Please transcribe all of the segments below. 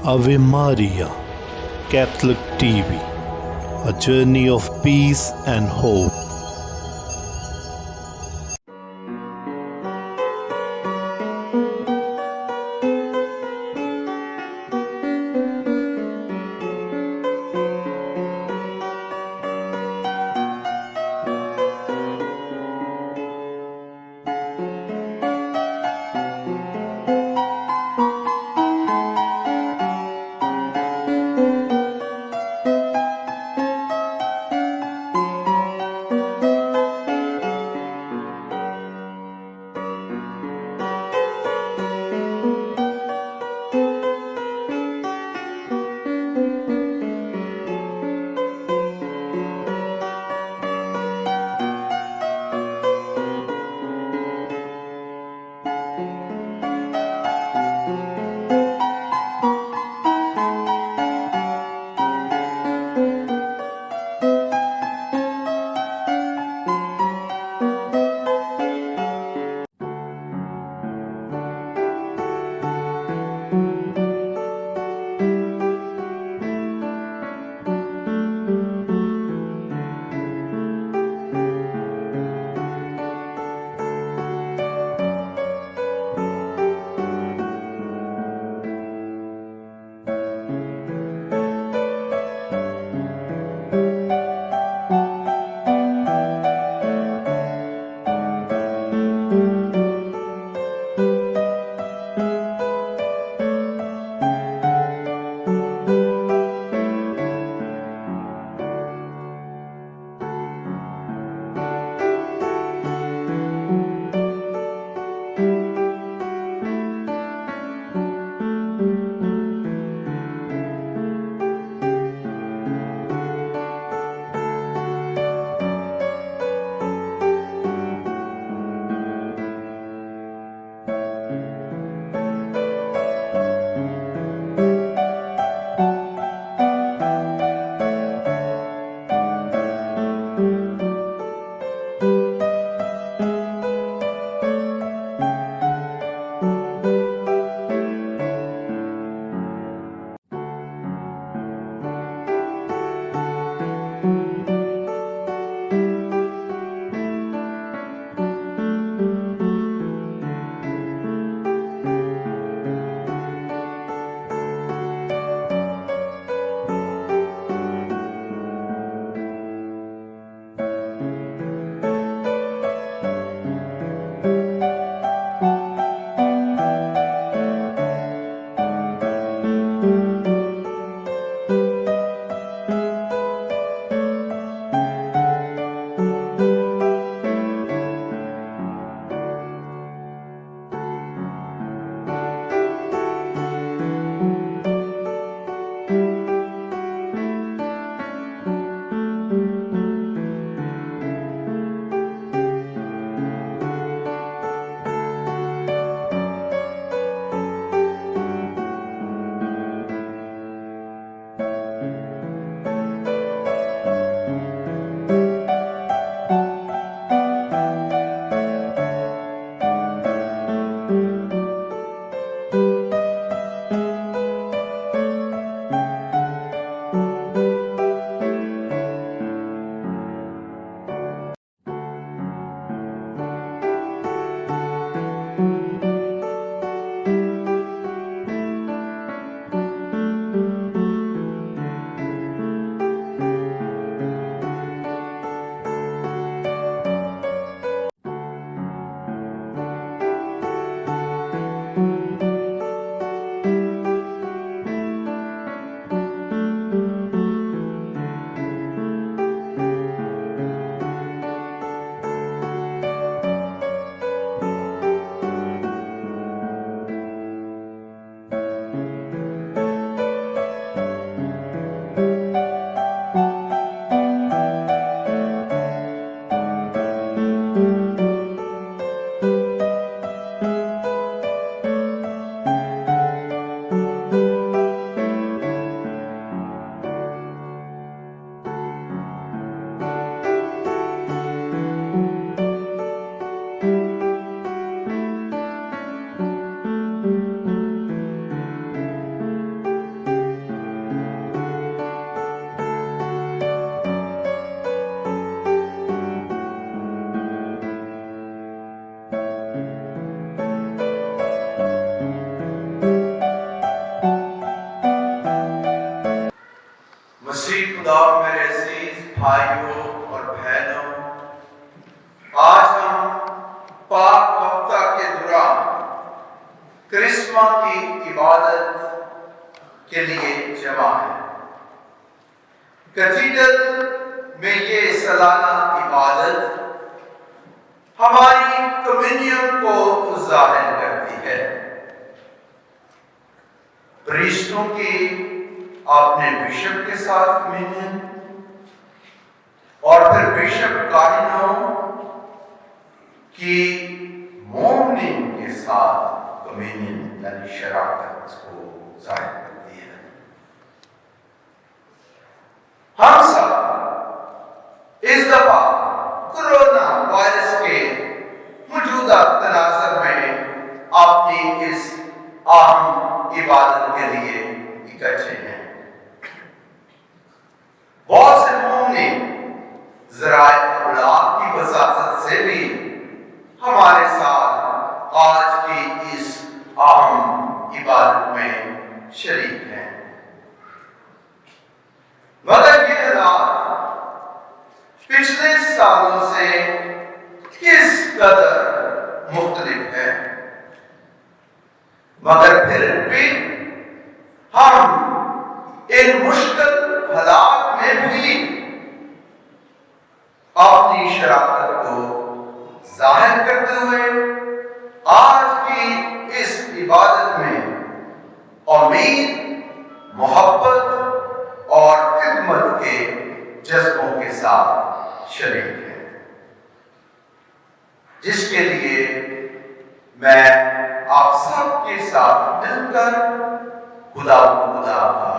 Ave Maria, Catholic TV, a journey of peace and hope. کرسمہ کی عبادت کے لیے جمع ہے۔ کیتھیڈرل میں یہ سالانہ عبادت ہماری کمیونین کو ظاہر کرتی ہے۔ پریسٹوں کی اپنے بشپ کے ساتھ کمیونین، اور پھر بشپ کاہنوں کی مومنین کے ساتھ کمیونین یعنی شراکت کو ظاہر کرتی ہے۔ ہم سب اس دفعہ کورونا وائرس کے موجودہ تناظر میں اپنی اس اہم عبادت کے لیے اکٹھے ہیں۔ بہت سے مومنین ذرائع ابلاغ کی وساطت سے بھی ہمارے ساتھ آج کی اس اہم عبادت میں شریک ہیں، مگر یہ حالات پچھلے سالوں سے کس قدر مختلف ہے، مگر پھر بھی ہم ان مشکل حالات میں بھی اپنی شراکت کو ظاہر کرتے ہوئے آج کی اس عبادت میں امید، محبت اور خدمت کے جذبوں کے ساتھ شریک ہیں، جس کے لیے میں آپ سب کے ساتھ مل کر خدا کا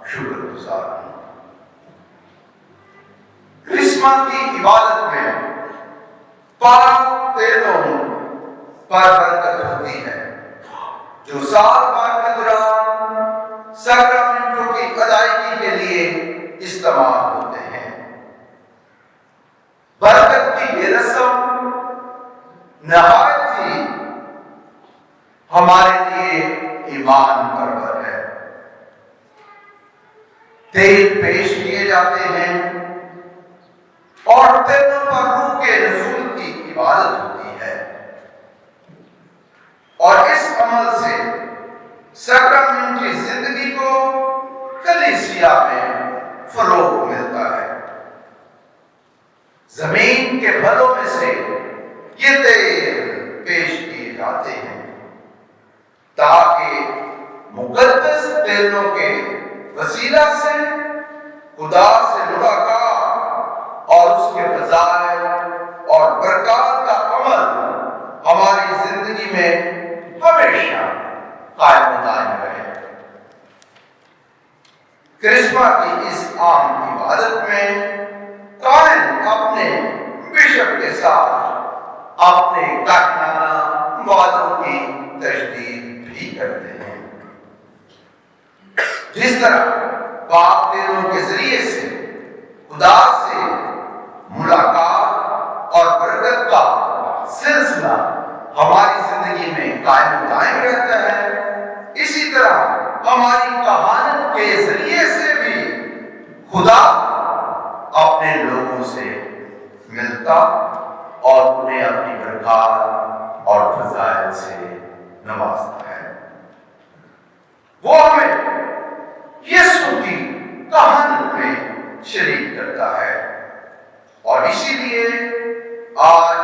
شکر گزار ہوں۔ کرسمہ کی عبادت میں پاک تیلوں پر برکت ہوتی ہے جو سال بھر کے دوران سیکرامنٹوں کی ادائیگی کے لیے استعمال ہوتے ہیں۔ برکت کی یہ رسم نہایت ہی ہمارے لیے ایمان پرور ہے۔ تیل پیش کیے جاتے ہیں اور تیلوں پر روح کے نزول کی عبادت ہوتی ہے، اور اس عمل سے سیکرامنٹی زندگی کو کلیسیا میں فروغ ملتا ہے۔ زمین کے پھلوں میں سے یہ تیل پیش کیے جاتے ہیں تاکہ مقدس تیلوں کے وسیلہ سے خدا سے ملاقات اور اس کے فضائل اور برکات کا عمل ہماری زندگی میں ہمیشہ قائم و دائم رہے۔ کرسمہ کی اس عام عبادت میں کاہن اپنے بشپ کے ساتھ اپنے کاہنانہ وعدوں کی تجدید بھی کرتے ہیں۔ جس طرح پاک تیلوں کے ذریعے سے خدا سے ملاقات اور برکت کا سلسلہ ہماری زندگی میں قائم و دائم رہتا ہے، اسی طرح ہماری کہانت کے ذریعے سے بھی خدا اپنے لوگوں سے ملتا اور انہیں اپنی برکات اور فضائل سے نوازتا ہے۔ وہ ہمیں یسوع کی کہانت میں شریک کرتا ہے، اور اسی لیے آج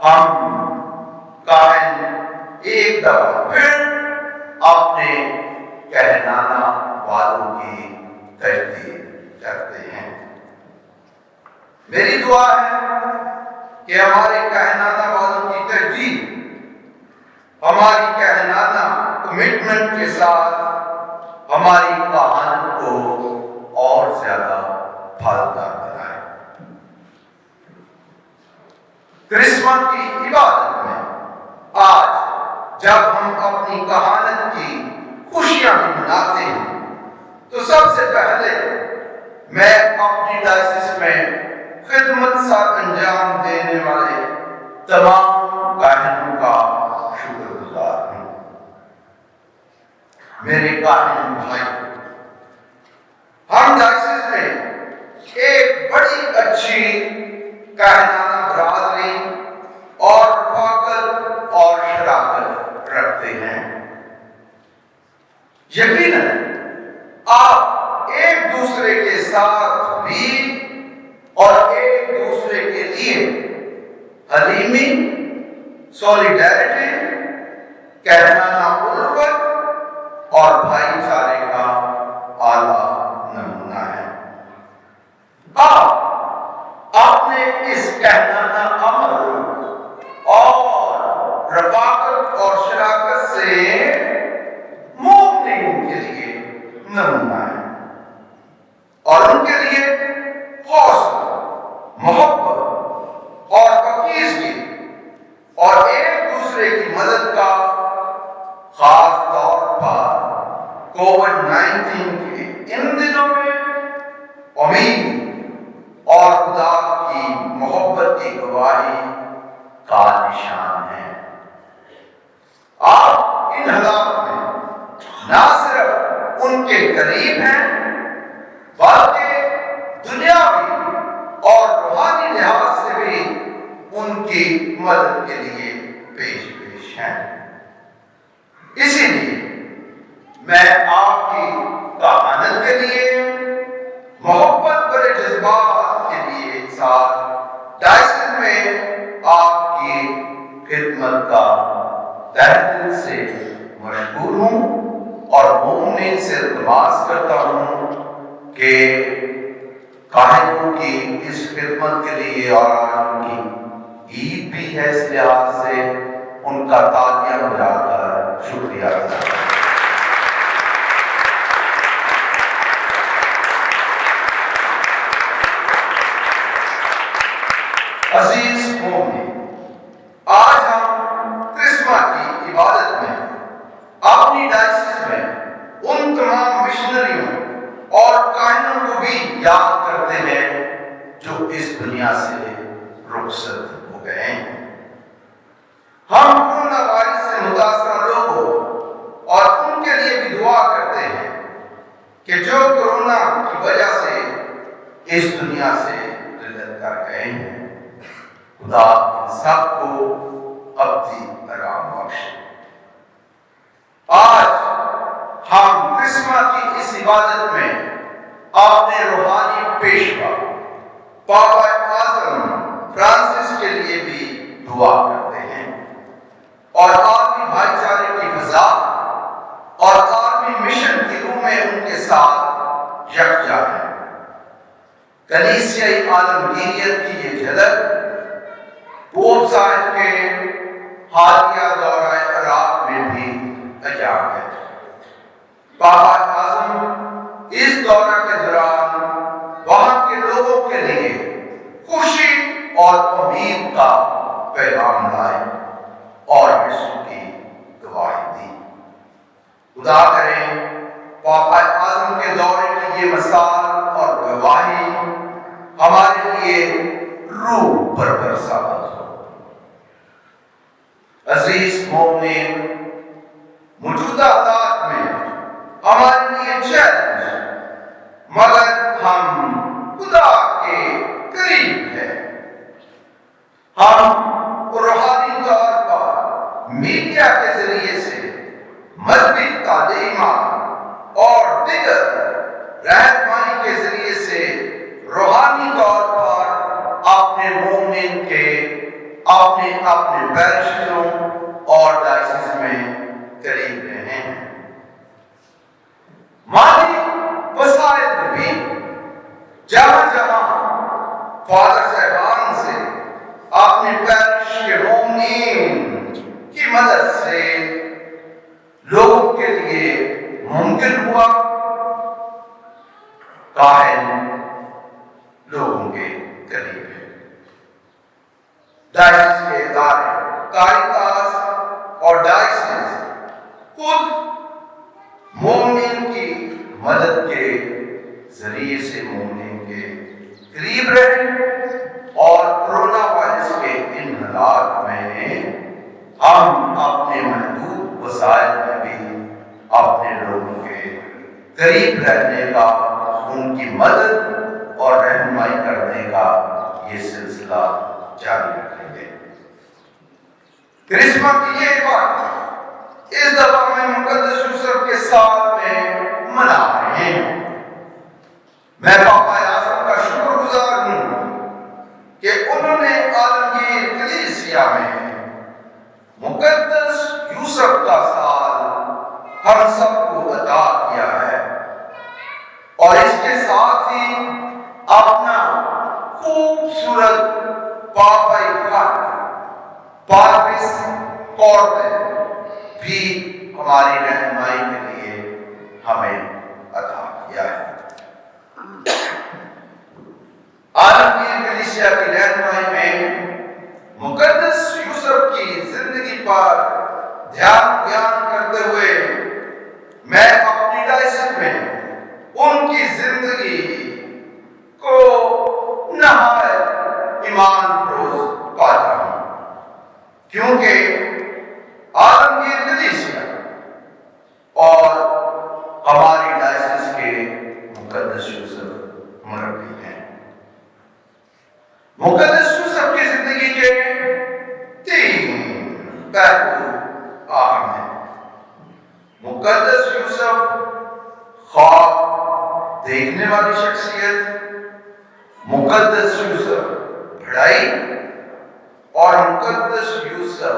ہم کاہن ایک دفعہ پھر اپنے کہنانہ وعدوں کی تجدید کرتے ہیں۔ میری دعا ہے کہ ہمارے کہنانہ وعدوں کی تجدید ہماری کہنانہ کمٹمنٹ کے ساتھ ہماری کہانت کو اور زیادہ پھلدار بنائے۔ کرسمہ کی عبادت میں آج جب ہم اپنی کہانت کی خوشیاں بھی مناتے ہیں تو سب سے پہلے میں اپنی ڈائسس میں خدمت ساتھ انجام دینے والے تمام کاہنوں کا شکر گزار ہوں۔ میرے کاہن بھائی، ہم ڈائسس میں ایک بڑی اچھی کاہنانہ برادری اور رفاقت اور شراکت رکھتے ہیں۔ یقیناً آپ ایک دوسرے کے ساتھ بھی اور ایک دوسرے کے لیے حلیمی، سولیڈیرٹی، کہنانہ الفت اور بھائی چارے کا اعلیٰ نمونہ ہے۔ آپ اپنے اس کہنانہ عمل اور رفاقت اور شراکت سے مومنین کے لیے نمونہ ہے اور ان کے لیے حوصلہ، محبت اور پاکیزگی اور ایک دوسرے کی مدد کا، خاص طور پر کووڈ-19 کے ان دنوں میں امید اور خدا کی محبت کی گواہی کا نشان ہے۔ آپ ان حالات میں نہ صرف ان کے قریب ہیں بلکہ دنیاوی اور روحانی لحاظ سے بھی ان کی مدد کے لیے پیش ہیں۔ اسی لیے میں آپ کی کہانت کے لیے، محبت بڑے جذبات کے لیے ایک ساتھ ڈائسن میں آپ کی خدمت کا تہہ دل سے مشکور ہوں اور مومنین سے التماس کرتا ہوں کہ قائدوں کی اس خدمت کے لیے، اور آج ان کی عید بھی ہے، اس لحاظ سے ان کا تازیہ بجا کر شکریہ ادا کرتا ہوں۔ عزیز مومنین، آج ہم کرسمس کی عبادت میں اپنی ڈائسس میں ان تمام مشنریوں اور کاہنوں کو بھی یاد کرتے ہیں جو اس دنیا سے رخصت ہو گئے ہیں۔ ہم کورونا وائرس سے متاثرہ لوگوں اور ان کے لیے بھی دعا کرتے ہیں کہ جو کورونا کی وجہ سے اس دنیا سے رحلت کر گئے ہیں، خدا ان سب کو اپنی آرام بخشے۔ آج ہم کرسمس کی اس عبادت میں اپنے روحانی پیشوا پاپا اعظم فرانسس کے لیے بھی دعا کرتے ہیں اور عالمی بھائی چارے کی فضا اور عالمی مشن کی روح میں ان کے ساتھ یکجا ہے۔ کلیسیائی عالمگیریت کی یہ جھلک پوپ صاحب کے حالیہ دورہ عراق میں بھی عجاب ہے۔ پاپا اعظم اس دورہ کے دوران وہاں کے لوگوں کے لیے خوشی اور امید کا پیغام لائے اور یسوع کی گواہی دی۔ خدا کرے پاپا اعظم کے دورے کی یہ مثال اور گواہی ہمارے لیے روح پرور ثابت ہو۔ عزیز مومنین، موجودہ حالات میں ہمارے لیے چیلنج، مگر ہم خدا کے قریب ہیں۔ ہم روحانی طور پر میڈیا کے ذریعے سے مذہبی تعلیمات اور دیگر رہنمائی کے ذریعے سے روحانی طور پر اپنے مومنین کے اپنے پیرشوں اور ڈائسس میں قریب رہے ہیں۔ مالی وسائل میں بھی جہاں جہاں فادر صاحبان سے اپنے پیرش کے مومنین کی مدد سے لوگوں کے لیے ممکن ہوا، کاہن لوگوں کے قریب ہے۔ ڈائسس کے ادارے، کاریتاس اور ڈائسس خود مومنین کی مدد کے ذریعے سے مومنین کے قریب رہے اور کورونا وائرس کے ان حالات میں ہم اپنے محدود وسائل میں بھی اپنے لوگوں کے قریب رہنے کا، ان کی مدد اور رہنمائی کرنے کا یہ سلسلہ جاری رکھیں گے۔ کرسمس کی یہ بات اس دفعہ میں مقدس یوسف کے سال میں ہم سب کو عطا کیا ہے، اور اس کے ساتھ ہی اپنا خوبصورت پاپائی خط پارس کورتے بھی ہماری رہنمائی کے لیے ہمیں عطا کیا ہے۔ عالمگیر کلیسیا کی رہنمائی میں مقدس یوسف کی زندگی پر دھیان کرتے ہوئے میں اپنی ڈائسن میں ان کی زندگی کو نہایت ایمان فروز پاتا ہوں، کیونکہ عالمگیر کلیسیا اور ہماری ڈائسس کے مقدس یوسف مربی ہیں۔ مقدس یوسف کی زندگی کے 3 پہلو اہم ہیں۔ مقدس یوسف خواب دیکھنے والی شخصیت، مقدس یوسف بڑائی، اور مقدس یوسف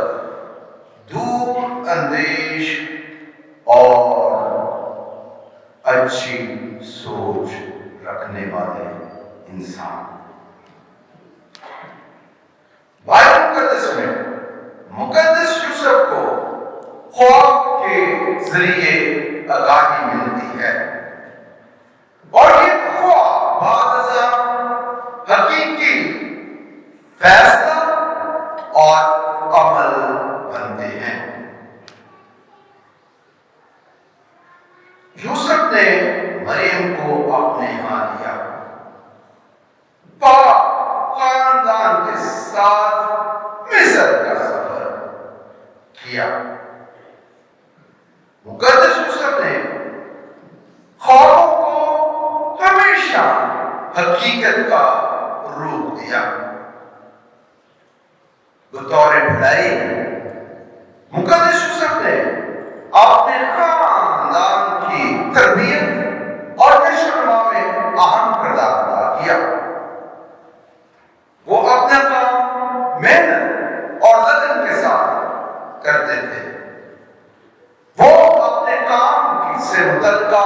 دور اندیش اور اچھی سوچ رکھنے والے انسان۔ بائبل مقدس میں مقدس یوسف کو خواب کے ذریعے آگاہی ملتی ہے، اور یہ خواب بعد ازاں حقیقی فیصلہ اور عمل بنتے ہیں۔ یوسف نے مریم کو اپنے ہاں لیا، پاک خاندان کے ساتھ مصر کا سفر کیا۔ مقدس یوسف نے خوابوں کو ہمیشہ حقیقت کا روپ دیا۔ بطور بھلائی مقدس یوسف نے اپنے خاندان کی تربیت اور نشوونما میں اہم کردار ادا کیا۔ وہ اپنا کام محنت اور لگن کے ساتھ کرتے تھے۔ وہ اپنے کام سے متعلقہ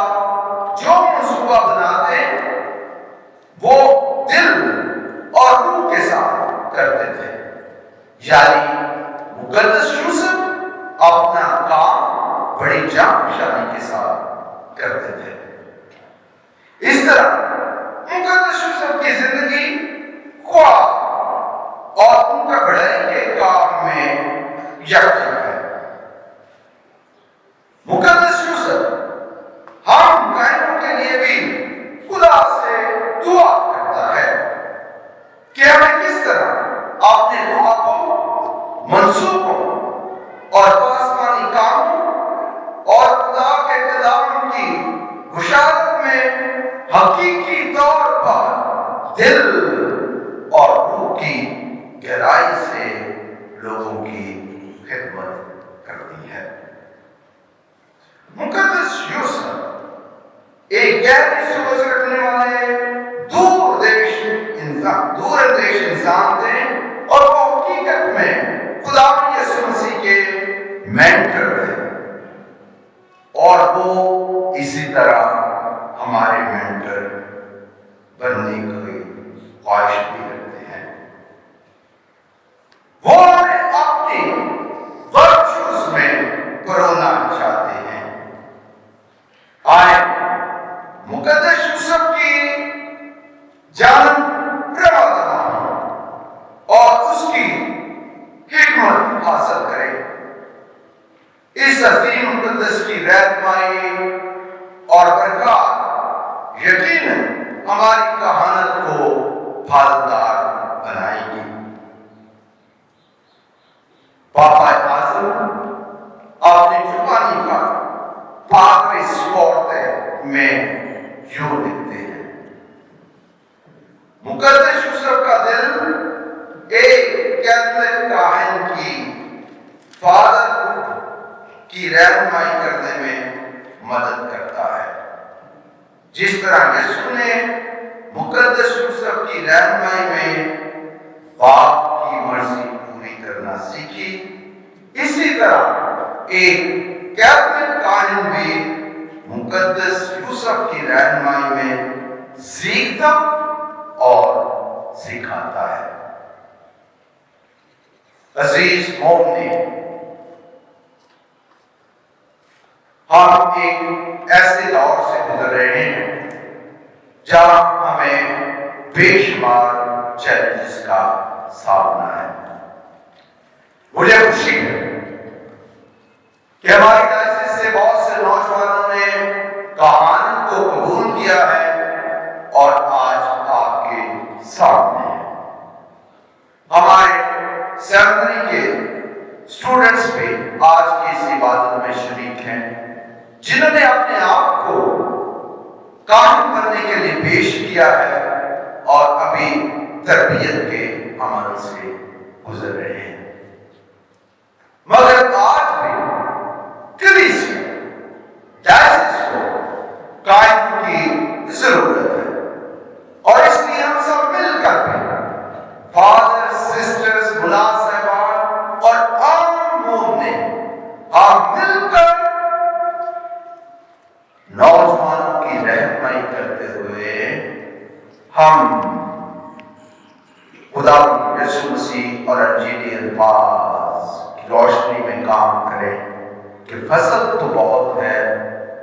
جو منصوبہ بناتے وہ دل اور روح کے ساتھ کرتے تھے، یعنی مقدس یوسف اپنا کام بڑی جانفشانی کے ساتھ کرتے تھے۔ اس طرح مقدس یوسف کی زندگی خواب اور ان کا بڑائی کے کام میں یکجا ہے۔ مقدس یوسف ہم کائنوں کے لیے بھی خدا سے دعا کرتا ہے کہ ہمیں کس طرح اپنے خوابوں، منصوبوں اور آسمانی کاموں اور خدا کے کلام کی بشارت میں حقیقی طور پر دل اور روح کی گہرائی سے لوگوں کی خدمت کرتی ہے۔ مقدس یوسف ایک گہری سوچ رکھنے والے دور اندیش انسان تھے، اور وہ حقیقت میں خدا یسوع مسیح کے مینٹر تھے، اور وہ اسی طرح ہمارے مینٹر بننے کی خواہش بھی رکھتے ہیں۔ وہ ہمیں اپنی ورچوز میں پرونا چاہتے ہیں۔ آئے مقدس یوسف کی جانب روادہ ہوں اور اس کی حکمت حاصل کریں۔ اس عظیم مقدس کی رہنمائی اور برکات یقیناً ہماری کہانت کو پھلدار بنائے گی۔ پاپا اعظم اپنے زبانی کا پادریس کورتے میں یوں لکھتے ہیں: مقدس یوسف کا دل ایک کیتھولک کاہن کی فادر کی رہنمائی کرنے میں مدد کرتا ہے، جس طرح یسوع نے مقدس یوسف کی رہنمائی میں باپ کی مرضی پوری کرنا سیکھی، اسی طرح ایک کیتھولک کاہن بھی سیکھتا اور سکھاتا ہے۔ عزیز مومنین، ہم ایک ایسے دور سے گزر رہے ہیں جہاں ہمیں بے شمار چیلنجز کا سامنا ہے۔ مجھے خوشی ہے کہ ہماری ڈائسس سے بہت سے نوجوانوں نے کہانی کو قبول کیا ہے اور آج آپ کے سامنے ہے۔ ہمارے سیمنری کے اسٹوڈنٹس بھی آج کی اس عبادت میں شریک ہیں جنہوں نے اپنے آپ کو کاہن بننے کے لیے پیش کیا ہے اور ابھی تربیت کے عمل سے گزر رہے ہیں۔ مگر آج بھی کلیسیا ڈائسس کو کاہن کی ضرورت ہے، اور اس لیے ہم سب مل کر بھی فادر، سسٹرز، ملا صاحبان اور عام مومنین ہم مل کر نوجوانوں کی رہنمائی کرتے ہوئے ہم خدا یسوع مسیح اور انجیلی الفاظ کی روشنی میں کام کریں کہ فصل تو بہت ہے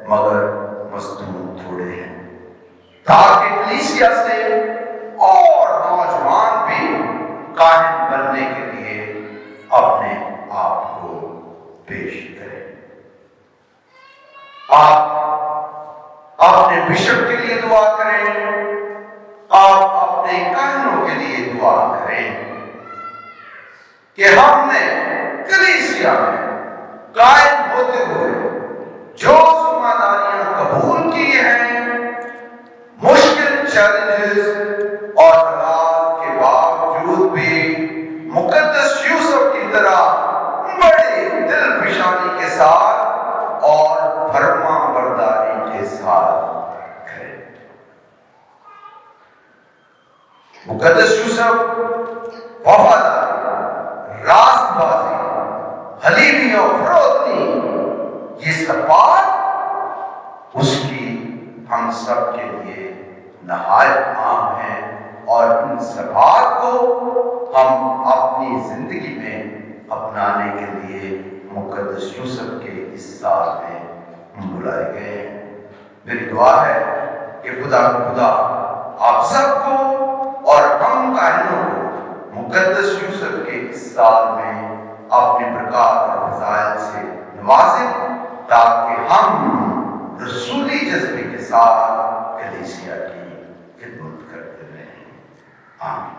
مگر مزدور تھوڑے ہیں، تاکہ کلیسیا سے اور نوجوان بھی کاہن بننے کے لیے اپنے آپ کو پیش کریں۔ آپ اپنے بشپ کے لیے دعا کریں، آپ اپنے کاہنوں کے لیے دعا کریں کہ ہم نے کلیسیا میں قائم ہوتے ہوئے جو ذمہ داریاں قبول کی ہیں، مشکل چیلنجز اور حالات کے باوجود بھی مقدس یوسف کی طرح بڑی دل فشانی کے ساتھ اور فرما برداری کے ساتھ کریں۔ مقدس یوسف وفاداری، راست بازی، حلیمی اور فروتنی، یہ صفات اس کی ہم سب کے لیے نہایت عام ہیں، اور ان صفات کو ہم اپنی زندگی میں اپنانے کے لیے مقدس یوسف کے اس سال میں بلائے گئے ہیں۔ میری دعا ہے کہ خدا آپ سب کو اور ہم کاہنوں کو مقدس یوسف کے اس سال میں اپنے برکات اور فضائل سے نوازے، تاکہ ہم رسولی جذبے کے ساتھ کلیسیا کی خدمت کرتے رہیں۔ آمین۔